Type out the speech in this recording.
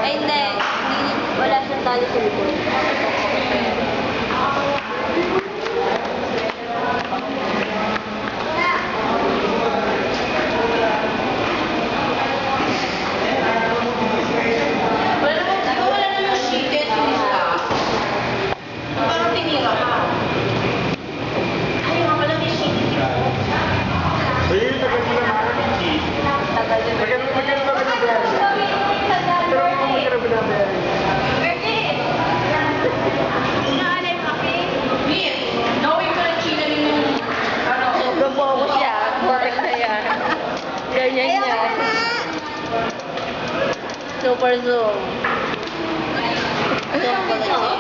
Ay, hindi. Wala siyang tali sa likod. Gabawa siya. Correct na yan. Ganyan yan. Super zoom. Zoom ko lang.